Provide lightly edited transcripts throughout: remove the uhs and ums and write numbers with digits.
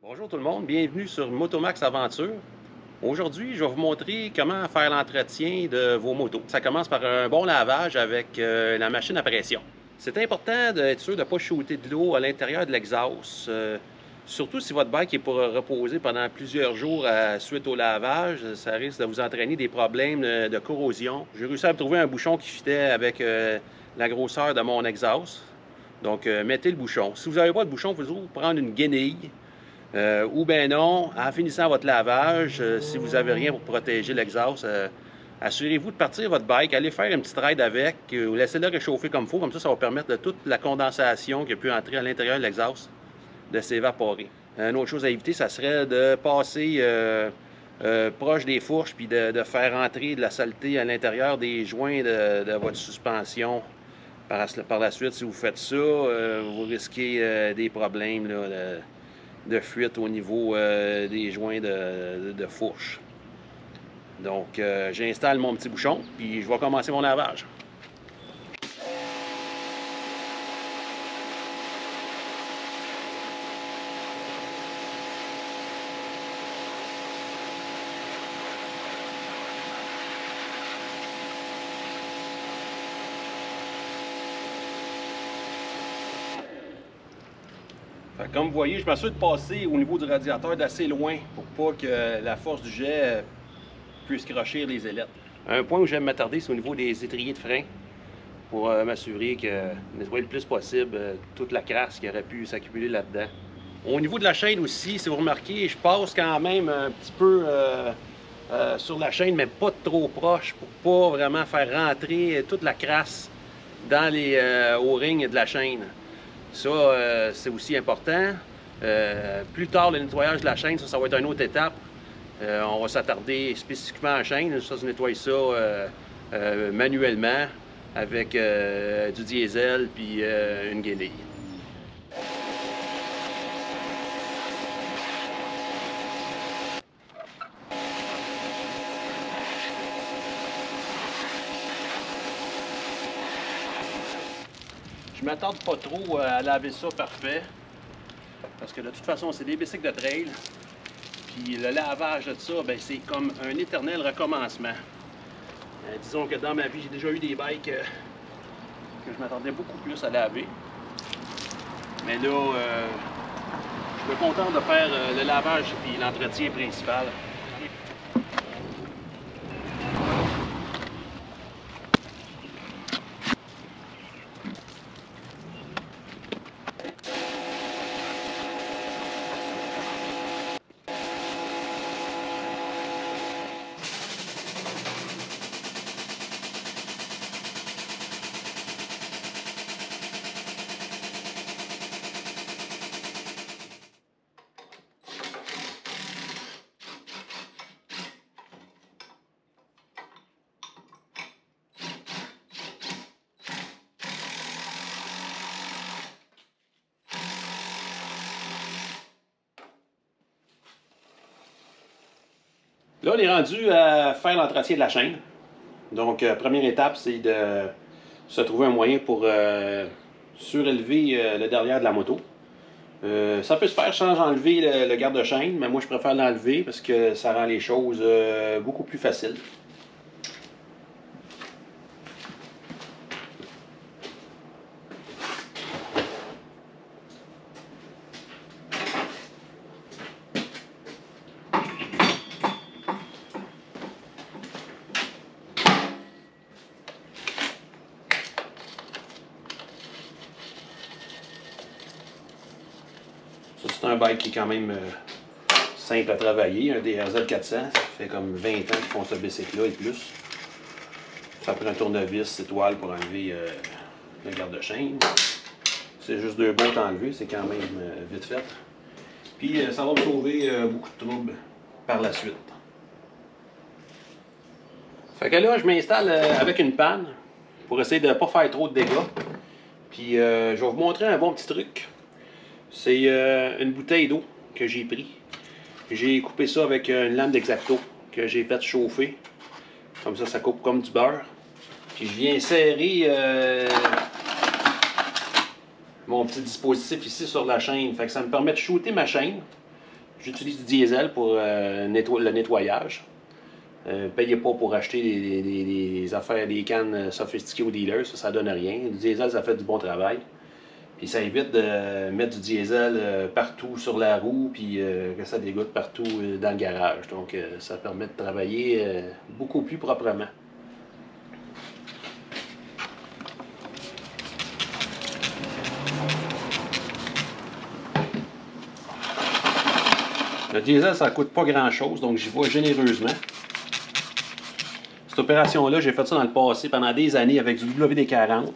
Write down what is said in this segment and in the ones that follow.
Bonjour tout le monde, bienvenue sur Motomax Aventure. Aujourd'hui, je vais vous montrer comment faire l'entretien de vos motos. Ça commence par un bon lavage avec la machine à pression. C'est important d'être sûr de ne pas shooter de l'eau à l'intérieur de l'exhaust. Surtout si votre bike est pour reposer pendant plusieurs jours suite au lavage, ça risque de vous entraîner des problèmes de corrosion. J'ai réussi à trouver un bouchon qui fitait avec la grosseur de mon exhaust. Donc, mettez le bouchon. Si vous n'avez pas de bouchon, vous pouvez prendre une guenille. Ou bien non, en finissant votre lavage, si vous n'avez rien pour protéger l'exhaust, assurez-vous de partir votre bike, allez faire une petite ride avec, ou laissez-le réchauffer comme il faut, comme ça va permettre de toute la condensation qui a pu entrer à l'intérieur de l'exhaust de s'évaporer. Une autre chose à éviter, ça serait de passer proche des fourches puis de faire entrer de la saleté à l'intérieur des joints de votre suspension. Par la suite, si vous faites ça, vous risquez des problèmes là, de fuite au niveau des joints de fourche. Donc, j'installe mon petit bouchon, puis je vais commencer mon lavage. Comme vous voyez, je m'assure de passer au niveau du radiateur d'assez loin pour pas que la force du jet puisse crocher les ailettes. Un point où j'aime m'attarder, c'est au niveau des étriers de frein pour m'assurer que nettoyer le plus possible toute la crasse qui aurait pu s'accumuler là-dedans. Au niveau de la chaîne aussi, si vous remarquez, je passe quand même un petit peu sur la chaîne, mais pas trop proche pour pas vraiment faire rentrer toute la crasse dans les O-rings de la chaîne. Ça, c'est aussi important. Plus tard, le nettoyage de la chaîne, ça va être une autre étape. On va s'attarder spécifiquement à la chaîne. Ça, je nettoie ça manuellement avec du diesel puis une guenille. Je m'attarde pas trop à laver ça parfait, parce que de toute façon, c'est des bicycles de trail. Puis le lavage de ça, ben, c'est comme un éternel recommencement. Disons que dans ma vie, j'ai déjà eu des bikes que je m'attendais beaucoup plus à laver. Mais là, je me contente de faire le lavage et l'entretien principal. Là, on est rendu à faire l'entretien de la chaîne. Donc, première étape, c'est de se trouver un moyen pour surélever le derrière de la moto. Ça peut se faire sans enlever le garde-chaîne, mais moi, je préfère l'enlever parce que ça rend les choses beaucoup plus faciles. C'est un bike qui est quand même simple à travailler, un DRZ 400, ça fait comme 20 ans qu'ils font ce bicycle-là et plus. Ça prend un tournevis étoile pour enlever le garde-chaîne. C'est juste deux bottes à enlever, c'est quand même vite fait. Puis ça va me sauver beaucoup de troubles par la suite. Fait que là, je m'installe avec une panne pour essayer de ne pas faire trop de dégâts. Puis je vais vous montrer un bon petit truc. C'est une bouteille d'eau que j'ai pris. J'ai coupé ça avec une lame d'X-Acto que j'ai fait chauffer. Comme ça coupe comme du beurre. Puis je viens serrer mon petit dispositif ici sur la chaîne. Fait que ça me permet de shooter ma chaîne. J'utilise du diesel pour le nettoyage. Payez pas pour acheter des affaires, des cannes sophistiquées au dealer, ça donne rien. Du diesel, ça fait du bon travail. Puis ça évite de mettre du diesel partout sur la roue, puis que ça dégoûte partout dans le garage. Donc ça permet de travailler beaucoup plus proprement. Le diesel, ça ne coûte pas grand-chose, donc j'y vais généreusement. Cette opération-là, j'ai fait ça dans le passé pendant des années avec du WD-40.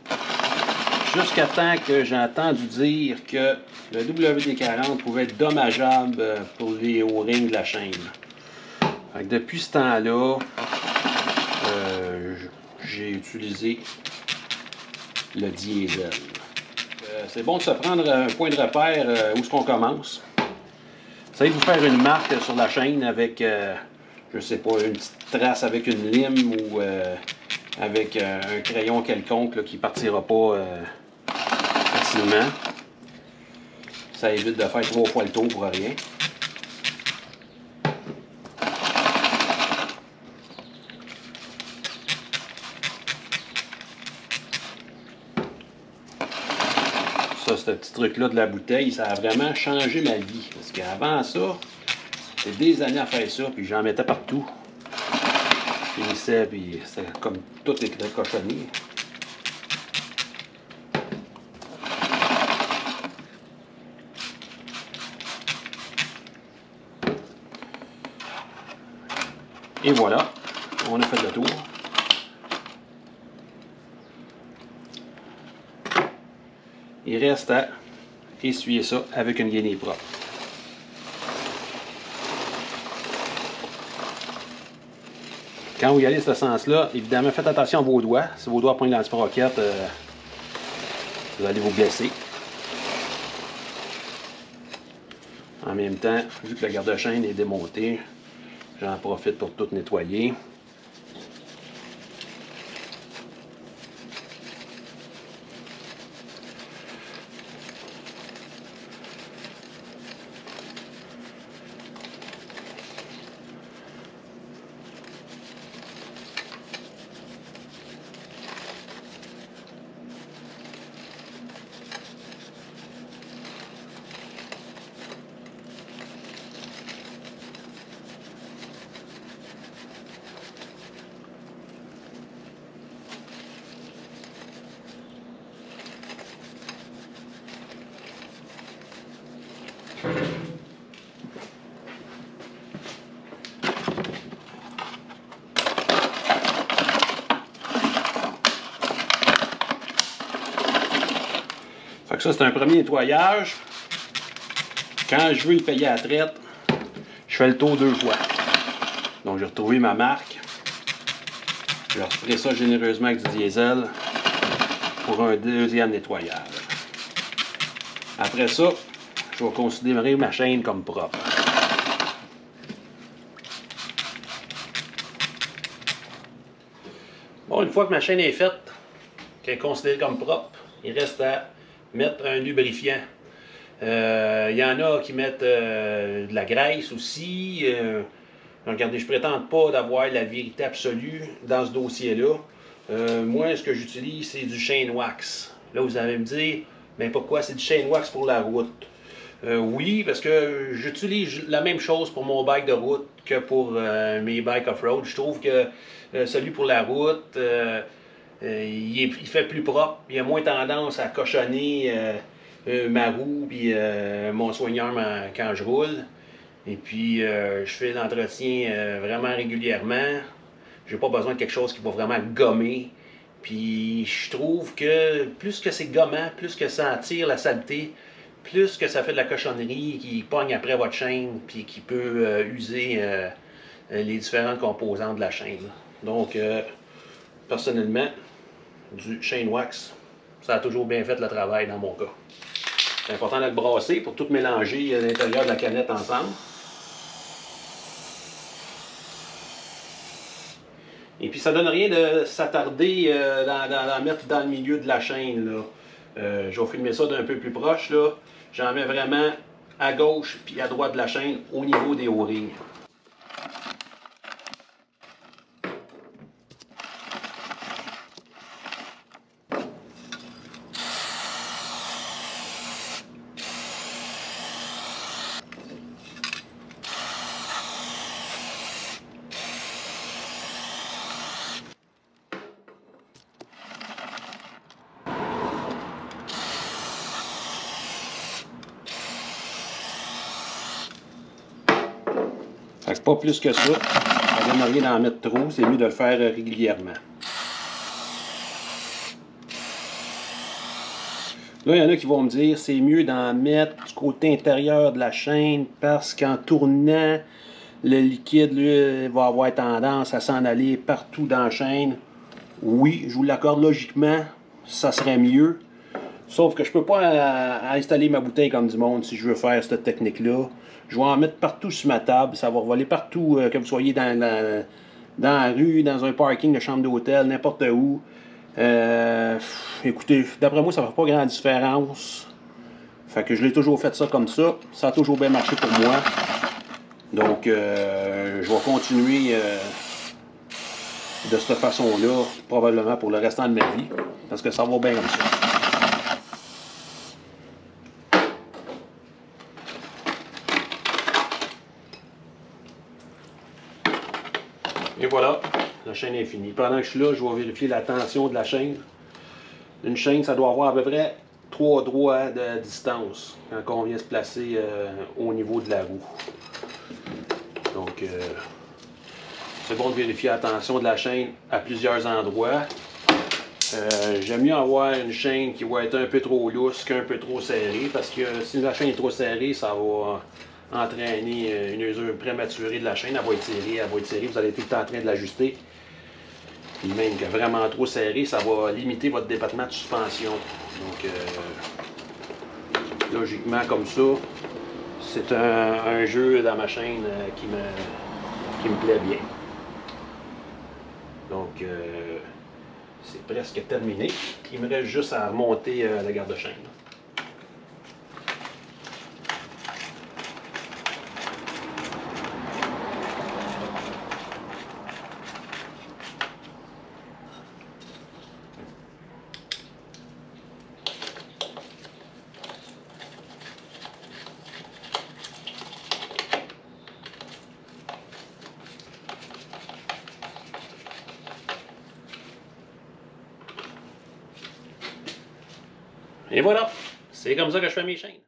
Jusqu'à temps que j'ai entendu dire que le WD-40 pouvait être dommageable pour les O-rings de la chaîne. Depuis ce temps-là, j'ai utilisé le diesel. C'est bon de se prendre un point de repère où est-ce qu'on commence. Essayez de vous faire une marque sur la chaîne avec, je sais pas, une petite trace avec une lime ou avec un crayon quelconque là, qui ne partira pas facilement. Ça évite de faire 3 fois le tour pour rien. Ça, ce petit truc-là de la bouteille, ça a vraiment changé ma vie. Parce qu'avant ça, c'était des années à faire ça, puis j'en mettais partout. Puis c'était comme tout était cochonné. Et voilà, on a fait le tour. Il reste à essuyer ça avec une guenille propre. Quand vous y allez dans ce sens-là, évidemment, faites attention à vos doigts. Si vos doigts poignent dans le sprocket, vous allez vous blesser. En même temps, vu que le garde-chaîne est démonté, j'en profite pour tout nettoyer. Fait que ça, c'est un premier nettoyage. Quand je veux le payer à la traite, je fais le tour 2 fois. Donc, j'ai retrouvé ma marque. Je reprends ça généreusement avec du diesel pour un deuxième nettoyage. Après ça, je vais considérer ma chaîne comme propre. Bon, une fois que ma chaîne est faite, qu'elle est considérée comme propre, il reste à mettre un lubrifiant. Il y en a qui mettent de la graisse aussi. Regardez, je ne prétends pas d'avoir la vérité absolue dans ce dossier-là. Moi, ce que j'utilise, c'est du chain wax. Là, vous allez me dire, mais pourquoi c'est du chain wax pour la route? Oui, parce que j'utilise la même chose pour mon bike de route que pour mes bikes off-road. Je trouve que celui pour la route, il fait plus propre. Il a moins tendance à cochonner ma roue puis mon soigneur quand je roule. Et puis, je fais l'entretien vraiment régulièrement. J'ai pas besoin de quelque chose qui va vraiment gommer. Puis, je trouve que plus que c'est gommant, plus que ça attire la saleté, plus que ça fait de la cochonnerie qui pogne après votre chaîne puis qui peut user les différentes composantes de la chaîne. Donc, personnellement, du chain wax, ça a toujours bien fait le travail dans mon cas. C'est important de le brasser pour tout mélanger à l'intérieur de la canette ensemble. Et puis ça donne rien de s'attarder d'en mettre dans le milieu de la chaîne. Là. Je vais filmer ça d'un peu plus proche. J'en mets vraiment à gauche puis à droite de la chaîne au niveau des O-rings. Fait que pas plus que ça. Ça donne rien d'en mettre trop, c'est mieux de le faire régulièrement. Là, il y en a qui vont me dire c'est mieux d'en mettre du côté intérieur de la chaîne parce qu'en tournant, le liquide lui, va avoir tendance à s'en aller partout dans la chaîne. Oui, je vous l'accorde logiquement, ça serait mieux. Sauf que je peux pas installer ma bouteille comme du monde si je veux faire cette technique-là. Je vais en mettre partout sur ma table. Ça va voler partout, que vous soyez dans la rue, dans un parking de chambre d'hôtel, n'importe où. Écoutez, d'après moi, ça ne fait pas grande différence. Fait que je l'ai toujours fait ça comme ça. Ça a toujours bien marché pour moi. Donc, je vais continuer de cette façon-là, probablement pour le restant de ma vie. Parce que ça va bien comme ça. Et voilà, la chaîne est finie. Pendant que je suis là, je vais vérifier la tension de la chaîne. Une chaîne, ça doit avoir à peu près 3 doigts de distance quand on vient se placer au niveau de la roue. Donc, c'est bon de vérifier la tension de la chaîne à plusieurs endroits. J'aime mieux avoir une chaîne qui va être un peu trop lousse qu'un peu trop serrée, parce que si la chaîne est trop serrée, ça va entraîner une usure prématurée de la chaîne. Elle va être serrée, vous allez tout le temps en train de l'ajuster. Puis même que vraiment trop serré, ça va limiter votre débattement de suspension. Donc, logiquement, comme ça, c'est un jeu dans ma chaîne qui me plaît bien. Donc, c'est presque terminé. Il me reste juste à remonter la garde-chaîne. Et voilà, c'est comme ça que je fais mes chaînes.